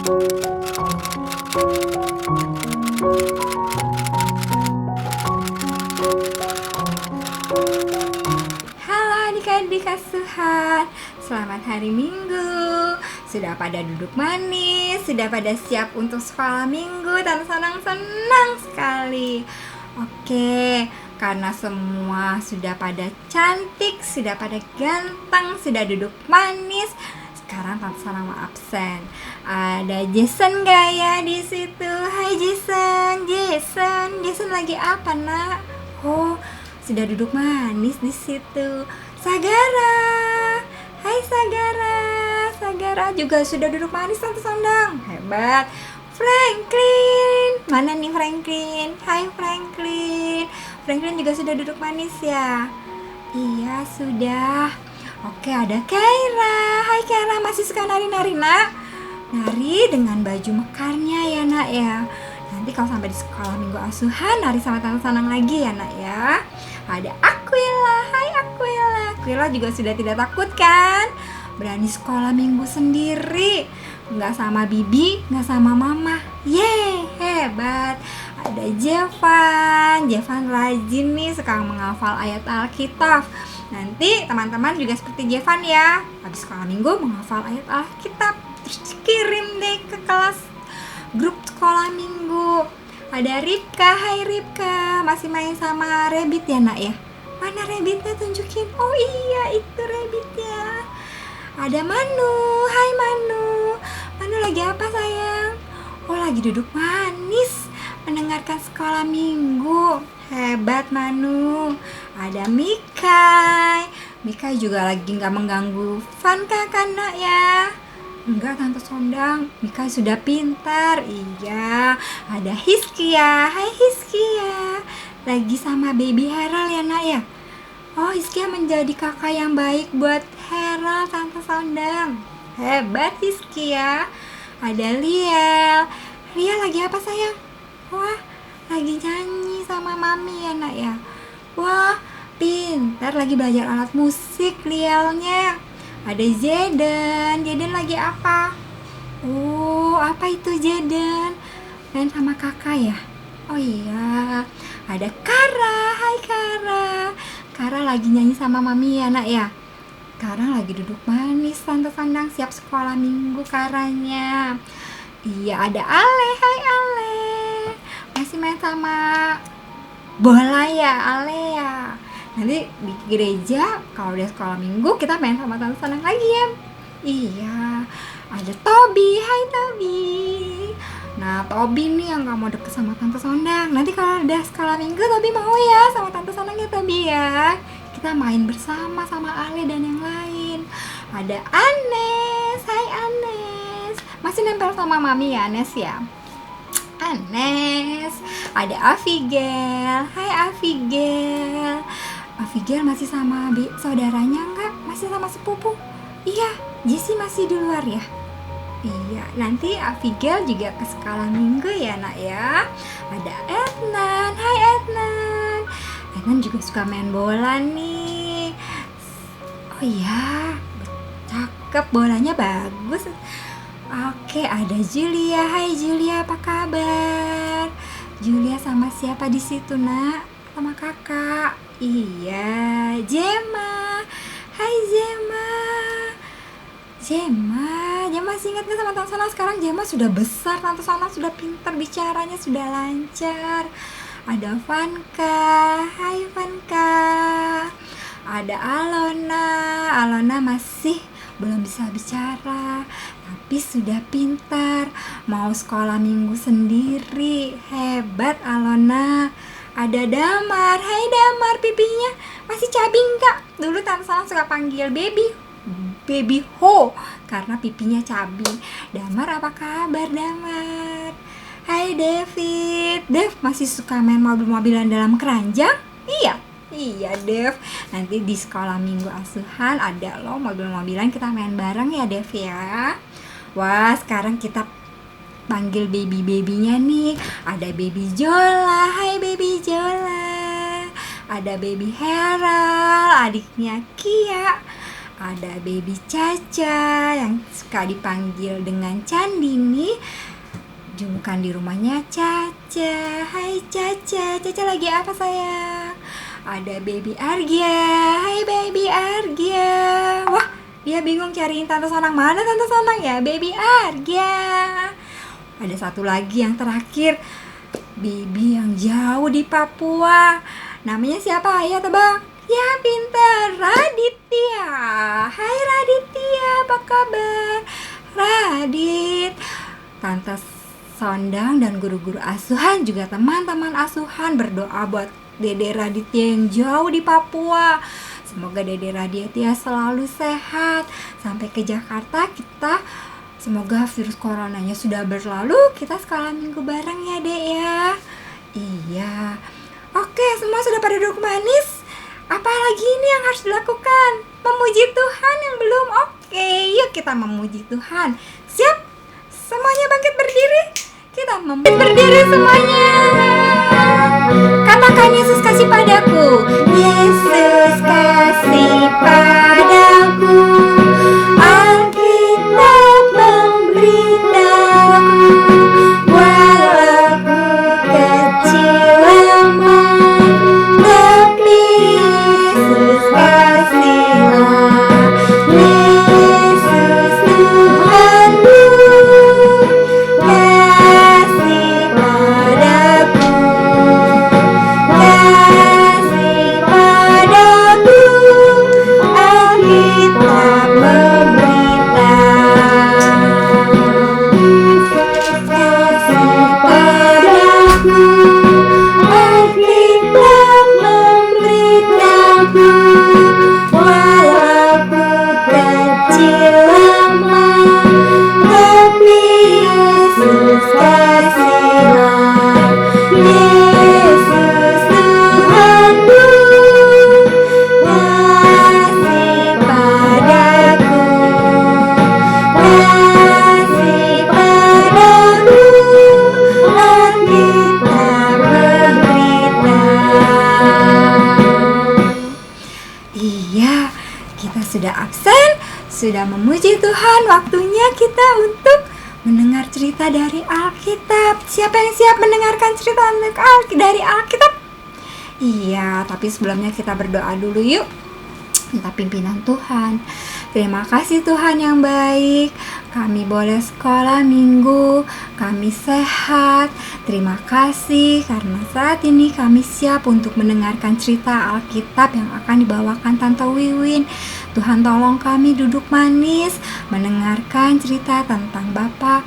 Halo adik-adik asuhan, selamat hari Minggu. Sudah pada duduk manis, sudah pada siap untuk sekolah minggu. Tante senang sekali. Oke, karena semua sudah pada cantik, sudah pada ganteng, sudah duduk manis. Sekarang Tante Sanang mau absen. Ada Jason gak ya di situ? Hai Jason lagi apa nak? Oh, sudah duduk manis di situ. Sagara, hai Sagara juga sudah duduk manis Tante Sandang. Hebat. Franklin, mana nih Franklin? Hai Franklin juga sudah duduk manis ya? Iya sudah. Oke, ada Kaira. Hai Kaira, masih suka nari-nari nak? Nari dengan baju mekarnya ya nak ya. Nanti kalau sampai di sekolah minggu asuhan, nari sama Tante Sanang lagi ya nak ya. Ada Aquila. Hai Aquila juga sudah tidak takut kan? Berani sekolah minggu sendiri. Nggak sama bibi, nggak sama mama. Yeay, hebat. Ada Jevan rajin nih, suka menghafal ayat Alkitab. Nanti teman-teman juga seperti Jevan ya, habis sekolah minggu menghafal ayat Alkitab, terus kirim deh ke kelas grup sekolah minggu. Ada Ripka. Hai Ripka, masih main sama Rabbit ya nak ya? Mana Rabbitnya, tunjukin. Oh iya, itu Rabbitnya. Ada Manu. Hai Manu lagi apa sayang? Oh, lagi duduk manis mendengarkan sekolah minggu. Hebat Manu. Ada Mikai juga lagi gak mengganggu Vanka kan nak ya? Enggak Tante Sondang, Mikai sudah pintar. Iya. Ada Hiskia. Hai Hiskia, lagi sama baby Herald ya nak ya? Oh, Hiskia menjadi kakak yang baik buat Herald Tante Sondang. Hebat Hiskia. Ada Liel lagi apa sayang? Wah, lagi nyanyi sama mami ya nak ya? Wah, pintar, lagi belajar alat musik Lielnya. Ada Jaden lagi apa? Oh, apa itu Jaden? Main sama kakak ya? Oh iya. Ada Kara. Hai Kara lagi nyanyi sama mami ya nak ya? Kara lagi duduk manis Tante Sandang, siap sekolah minggu Karanya. Iya, ada Ale. Hai Ale, masih main sama bola ya Ale ya? Nanti di gereja kalau udah sekolah minggu kita main sama Tante Sandang lagi ya? Iya. Ada Tobi. Hai Tobi. Nah, Tobi nih yang gak mau deket sama Tante Sandang. Nanti kalau udah sekolah minggu Tobi mau ya sama Tante Sandang ya Tobi ya? Kita main bersama sama Ale dan yang lain. Ada Anes. Hai Anes, masih nempel sama mami ya Anes ya? Anes. Ada Abigail. Hai Abigail masih sama saudaranya enggak? Masih sama sepupu? Iya, Jessie masih di luar ya? Iya, nanti Abigail juga ke sekolah minggu ya nak ya. Ada Ednan. Hai Ednan juga suka main bola nih. Oh iya, cakep, bolanya bagus. Oke, ada Julia. Hai Julia, apa kabar? Julia sama siapa di situ nak? Sama kakak. Iya, Jema. Hai Jema masih ingat gak sama Tante Sana? Sekarang Jema sudah besar, Tante Sana sudah pintar bicaranya, sudah lancar. Ada Vanka. Hai Vanka. Ada Alona masih belum bisa bicara, tapi sudah pintar, mau sekolah minggu sendiri. Hebat Alona. Ada Damar. Hai Damar, pipinya masih cabing kak. Dulu Tante Sana suka panggil baby ho karena pipinya cabing. Damar, apa kabar Damar? Hai David. Dev masih suka main mobil-mobilan dalam keranjang? Iya Dev, nanti di sekolah minggu asuhan ada loh mobil-mobilan, kita main bareng ya Dev ya. Wah, sekarang kita panggil baby-babynya nih. Ada baby Jola. Hai baby Jola. Ada baby Herald, adiknya Kia. Ada baby Caca yang suka dipanggil dengan Candini. Jumukan di rumahnya Caca. Hai Caca, Caca lagi apa sayang? Ada baby Argia. Hai baby Argia. Wah, dia bingung cariin Tante Sonang. Mana Tante Sonang ya? Baby Argia. Ada satu lagi yang terakhir, baby yang jauh di Papua. Namanya siapa? Ayo tebak. Ya pintar, Raditya. Hai Raditya, apa kabar? Radit, Tante Sondang dan guru-guru asuhan juga teman-teman asuhan berdoa buat Dede Raditya yang jauh di Papua. Semoga Dede Raditya selalu sehat sampai ke Jakarta. Semoga virus coronanya sudah berlalu. Kita sekolah minggu bareng ya Dek ya. Iya. Oke, semua sudah pada duduk manis. Apa lagi ini yang harus dilakukan? Memuji Tuhan yang belum? Oke, yuk kita memuji Tuhan. Siap? Semuanya bangkit berdiri. Kita memuji berdiri semuanya. Katakan Yesus kasih padaku. Yesus kasih padaku. Alkitab memberitahu. Walau ku kecil lemah, tapi Yesus kasihlah. Yesus Tuhanku kasih padaku. Kasih padaku. Alkitab memberitahu. Yesus kasih padaku. Alkitab memberitahu. Walau ku kecil lemah, tapi Yesus kasihlah. Yesus Tuhanku kasih padaku. Kasih padaku. Alkitab memberitahu. Iya, kita sudah absen, sudah memuji Tuhan. Waktunya kita untuk mendengar cerita dari Alkitab. Siapa yang siap mendengarkan cerita dari Alkitab? Iya, tapi sebelumnya kita berdoa dulu yuk. Minta pimpinan Tuhan. Terima kasih Tuhan yang baik. Kami boleh sekolah minggu, kami sehat. Terima kasih karena saat ini kami siap untuk mendengarkan cerita Alkitab yang akan dibawakan Tante Wiwin. Tuhan tolong kami duduk manis mendengarkan cerita tentang Bapak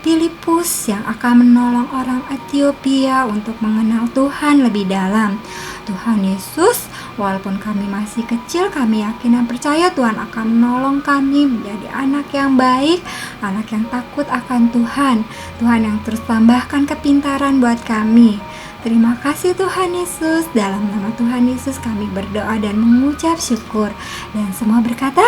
Filipus yang akan menolong orang Ethiopia untuk mengenal Tuhan lebih dalam. Tuhan Yesus, walaupun kami masih kecil, kami yakin dan percaya Tuhan akan menolong kami menjadi anak yang baik, anak yang takut akan Tuhan. Tuhan yang terus tambahkan kepintaran buat kami. Terima kasih Tuhan Yesus. Dalam nama Tuhan Yesus kami berdoa dan mengucap syukur. Dan semua berkata,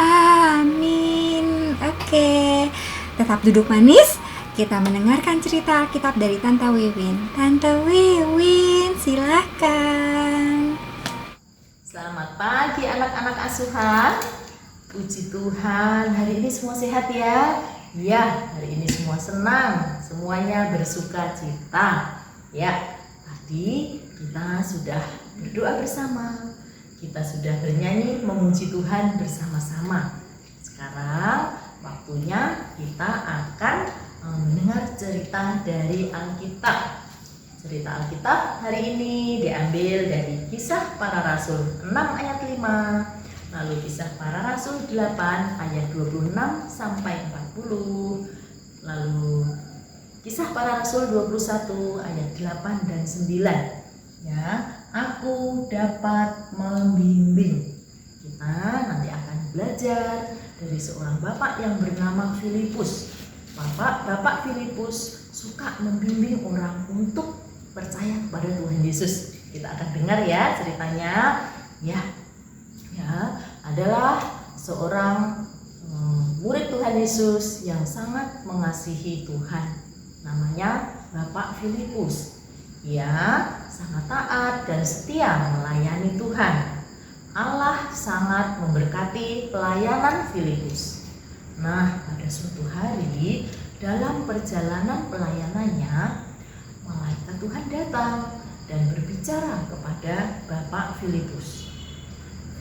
amin. Oke, tetap duduk manis. Kita mendengarkan cerita Alkitab dari Tante Wiwin. Tante Wiwin, silakan. Selamat pagi anak-anak asuhan. Puji Tuhan, hari ini semua sehat ya? Ya, hari ini semua senang, semuanya bersuka cita. Ya, tadi kita sudah berdoa bersama, kita sudah bernyanyi memuji Tuhan bersama-sama. Sekarang waktunya kita akan mendengar cerita dari Alkitab. Cerita Alkitab hari ini diambil dari Kisah Para Rasul 6 ayat 5, lalu Kisah Para Rasul 8 ayat 26 sampai 40, lalu Kisah Para Rasul 21 ayat 8 dan 9. Ya, aku dapat membimbing. Kita nanti akan belajar dari seorang bapak yang bernama Filipus. Bapak Filipus suka membimbing orang untuk percaya kepada Tuhan Yesus. Kita akan dengar ya ceritanya. Ya, adalah seorang murid Tuhan Yesus yang sangat mengasihi Tuhan. Namanya Bapak Filipus. Ia sangat taat dan setia melayani Tuhan. Allah sangat memberkati pelayanan Filipus. Nah, pada suatu hari dalam perjalanan pelayanannya, malaikat Tuhan datang dan berbicara kepada Bapak Filipus.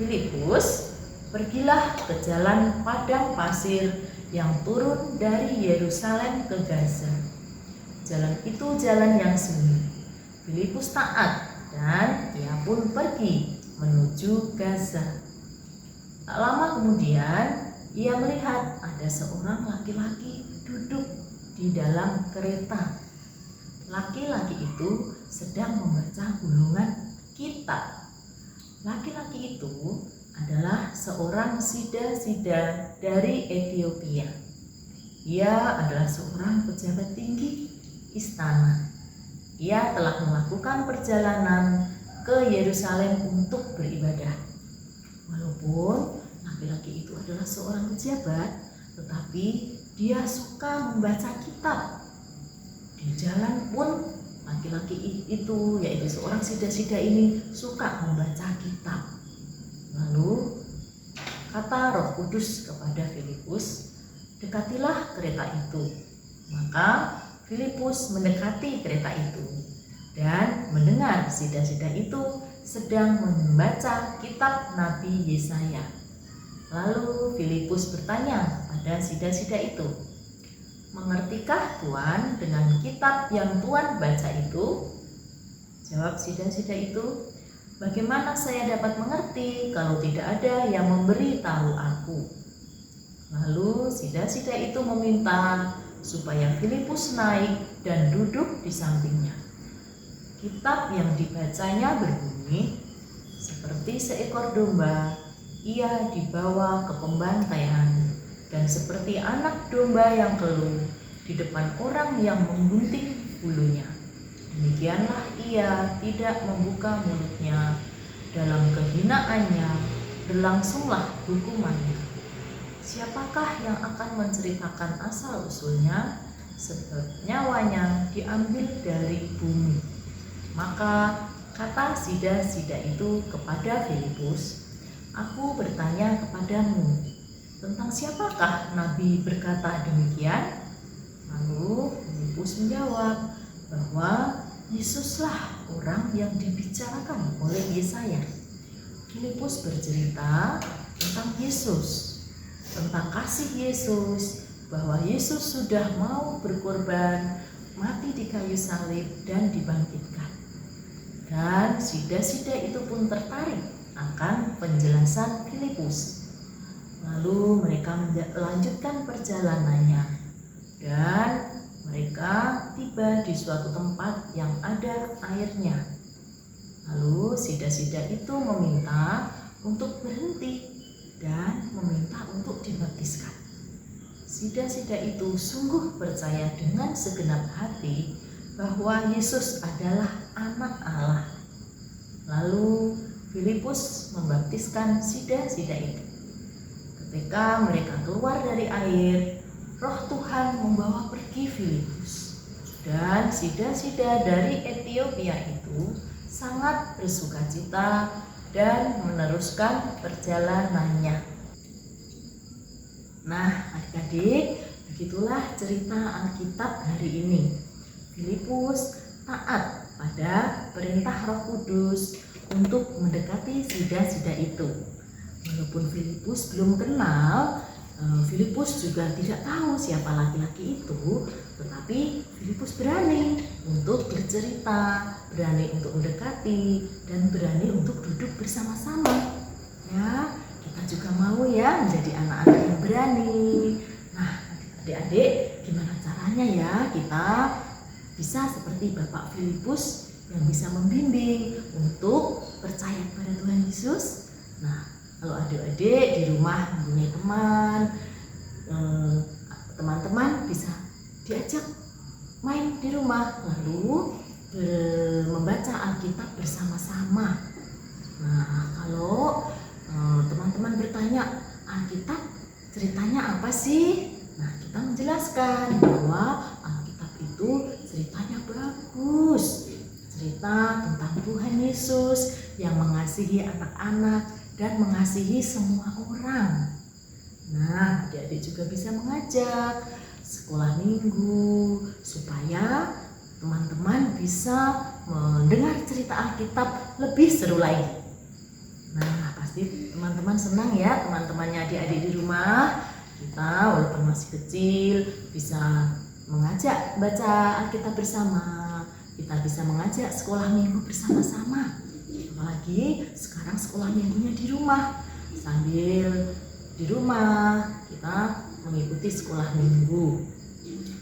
Filipus, pergilah ke jalan padang pasir yang turun dari Yerusalem ke Gaza. Jalan itu jalan yang sunyi. Filipus taat dan ia pun pergi menuju Gaza. Tak lama kemudian, ia melihat ada seorang laki-laki duduk di dalam kereta. Laki-laki itu sedang membaca gulungan kitab. Laki-laki itu adalah seorang sida-sida dari Ethiopia. Ia adalah seorang pejabat tinggi istana. Ia telah melakukan perjalanan ke Yerusalem untuk beribadah. Walaupun laki-laki itu adalah seorang pejabat, tetapi dia suka membaca kitab. Di jalan pun laki-laki itu, yaitu seorang sida-sida ini, suka membaca kitab. Lalu kata Roh Kudus kepada Filipus, dekatilah kereta itu. Maka Filipus mendekati kereta itu dan mendengar sida-sida itu sedang membaca kitab Nabi Yesaya. Lalu Filipus bertanya pada sida-sida itu, "Mengertikah Tuan dengan kitab yang Tuan baca itu?" Jawab sida-sida itu, "Bagaimana saya dapat mengerti kalau tidak ada yang memberi tahu aku?" Lalu sida-sida itu meminta supaya Filipus naik dan duduk di sampingnya. Kitab yang dibacanya berbunyi, "Seperti seekor domba, ia dibawa ke pembantaian, dan seperti anak domba yang keluh di depan orang yang menggunting bulunya. Demikianlah ia tidak membuka mulutnya, dalam kehinaannya berlangsunglah hukumannya. Siapakah yang akan menceritakan asal-usulnya, sebab nyawanya diambil dari bumi?" Maka kata sida-sida itu kepada Filipus, "Aku bertanya kepadamu, tentang siapakah Nabi berkata demikian?" Lalu Filipus menjawab bahwa Yesuslah orang yang dibicarakan oleh Yesaya. Filipus bercerita tentang Yesus, tentang kasih Yesus, bahwa Yesus sudah mau berkorban, mati di kayu salib dan dibangkitkan. Dan sida-sida itu pun tertarik akan penjelasan Filipus. Lalu mereka melanjutkan perjalanannya dan mereka tiba di suatu tempat yang ada airnya. Lalu sida-sida itu meminta untuk berhenti dan meminta untuk dibaptiskan. Sida-sida itu sungguh percaya dengan segenap hati bahwa Yesus adalah anak Allah. Lalu Filipus membaptiskan sida-sida itu. Ketika mereka keluar dari air, Roh Tuhan membawa pergi Filipus, dan sida-sida dari Ethiopia itu sangat bersukacita dan meneruskan perjalanannya. Nah, adik-adik, begitulah cerita Alkitab hari ini. Filipus taat pada perintah Roh Kudus untuk mendekati sida-sida itu. Walaupun Filipus belum kenal, Filipus juga tidak tahu siapa laki-laki itu, tetapi Filipus berani untuk bercerita, berani untuk mendekati, dan berani untuk duduk bersama-sama. Ya, kita juga mau ya menjadi anak-anak yang berani. Nah, adik-adik, gimana caranya ya kita bisa seperti Bapak Filipus yang bisa membimbing untuk percaya kepada Tuhan Yesus? Nah, kalau adik-adik di rumah mempunyai teman-teman bisa diajak main di rumah, lalu membaca Alkitab bersama-sama. Nah, kalau teman-teman bertanya, Alkitab ceritanya apa sih? Nah, kita menjelaskan bahwa Alkitab itu ceritanya bagus. Cerita tentang Tuhan Yesus yang mengasihi anak-anak dan mengasihi semua orang. Nah, adik-adik juga bisa mengajak sekolah minggu supaya teman-teman bisa mendengar cerita Alkitab lebih seru lagi. Nah, pasti teman-teman senang ya, teman-temannya adik-adik di rumah. Kita walaupun masih kecil bisa mengajak baca Alkitab bersama. Kita bisa mengajak sekolah minggu bersama-sama. Apalagi sekarang sekolah minggunya di rumah. Sambil di rumah kita mengikuti sekolah minggu.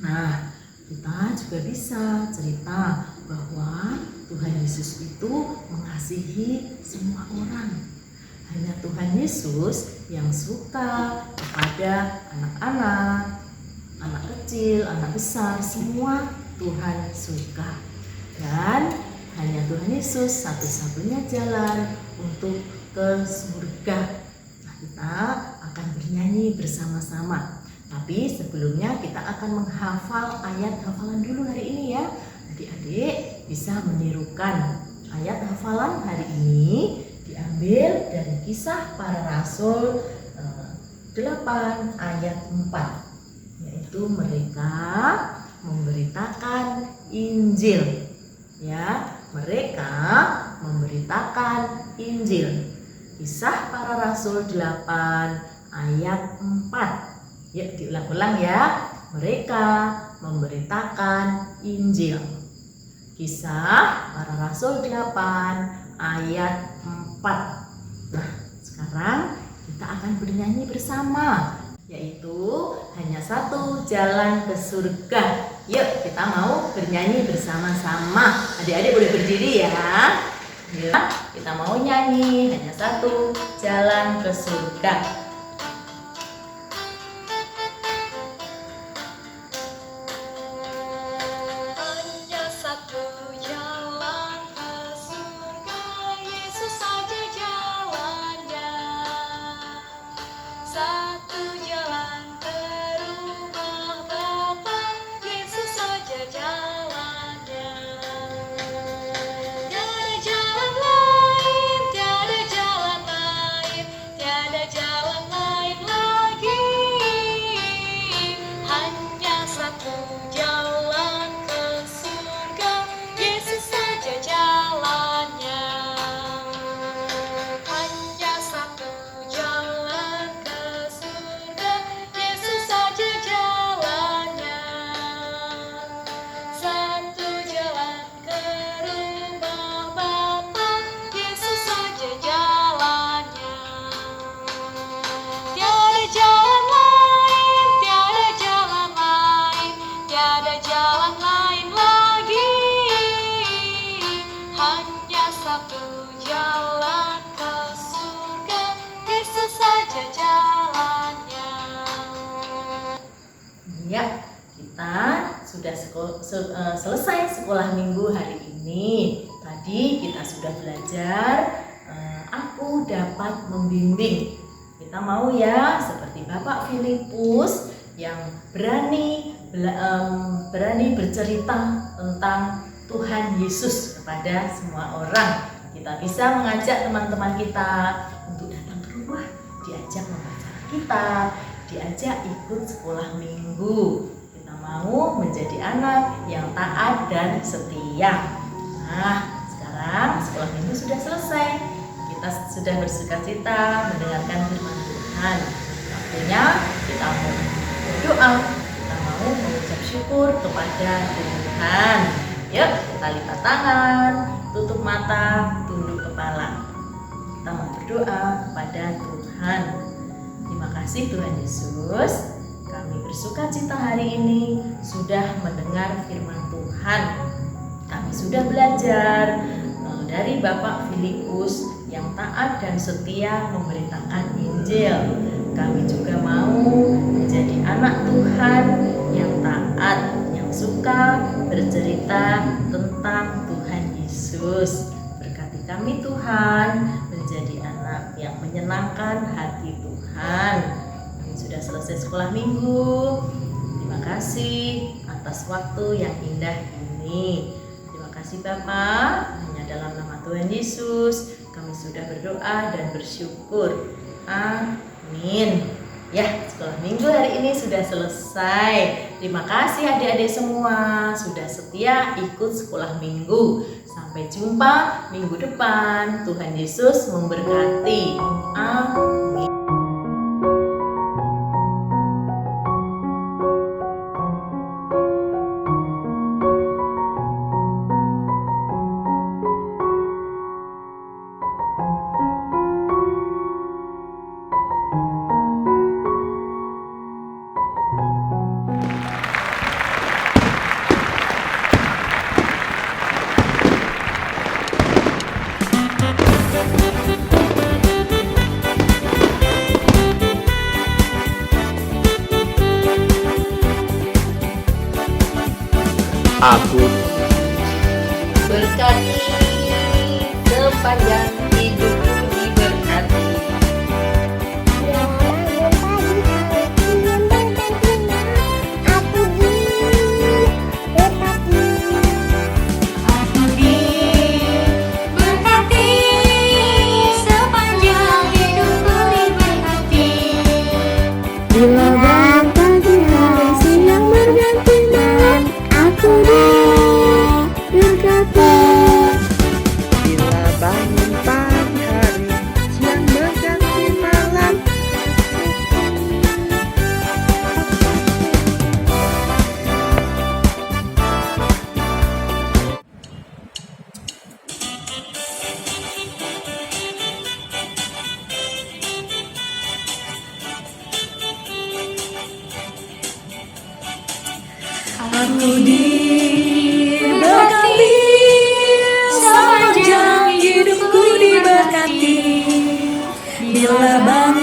Nah, kita juga bisa cerita bahwa Tuhan Yesus itu mengasihi semua orang. Hanya Tuhan Yesus yang suka kepada anak-anak, anak kecil, anak besar, semua Tuhan suka. Dan hanya Tuhan Yesus satu-satunya jalan untuk ke surga. Nah, kita akan bernyanyi bersama-sama. Tapi sebelumnya kita akan menghafal ayat hafalan dulu hari ini ya. Adik-adik bisa menirukan ayat hafalan hari ini diambil dari Kisah Para Rasul 8 ayat 4, yaitu mereka memberitakan Injil. Ya, mereka memberitakan Injil. Kisah Para Rasul 8 ayat 4. Yuk diulang-ulang ya. Mereka memberitakan Injil. Kisah Para Rasul 8 ayat 4. Nah, sekarang kita akan bernyanyi bersama, yaitu hanya satu jalan ke surga. Yuk kita mau bernyanyi bersama-sama. Adik-adik boleh berdiri ya. Yuk kita mau nyanyi hanya satu jalan ke surga. Ya, kita sudah selesai sekolah minggu hari ini. Tadi kita sudah belajar aku dapat membimbing. Kita mau ya seperti Bapak Filipus yang berani bercerita tentang Tuhan Yesus kepada semua orang. Kita bisa mengajak teman-teman kita untuk datang ke rumah, diajak membaca Alkitab, diajak ikut sekolah minggu. Kita mau menjadi anak yang taat dan setia. Nah, sekarang sekolah minggu sudah selesai. Kita sudah bersukacita mendengarkan firman Tuhan. Waktunya kita mau berdoa. Kita mau mengucap syukur kepada Tuhan. Yuk, kita lipat tangan, tutup mata, tunduk kepala. Kita mau berdoa kepada Tuhan. Terima kasih Tuhan Yesus, kami bersukacita hari ini sudah mendengar firman Tuhan. Kami sudah belajar dari Bapak Filipus yang taat dan setia memberitakan Injil. Kami juga mau menjadi anak Tuhan yang taat, yang suka bercerita tentang Tuhan Yesus. Berkati kami Tuhan menjadi anak yang menyenangkan hati Tuhan. Kami sudah selesai sekolah minggu. Terima kasih atas waktu yang indah ini. Terima kasih Bapak. Hanya dalam nama Tuhan Yesus kami sudah berdoa dan bersyukur. Amin. Ya, sekolah minggu hari ini sudah selesai. Terima kasih adik-adik semua sudah setia ikut sekolah minggu. Sampai jumpa minggu depan. Tuhan Yesus memberkati. Amin. Aku Berkati sepanjang hidupku diberkati. Aku diberkati sepanjang hidupku diberkati. Bila pagi hari siang berganti malam, aku diberkati. bila bangun pagi hari, siang berganti malam. Aku diberkati sepanjang hidupku diberkati. Bila bangun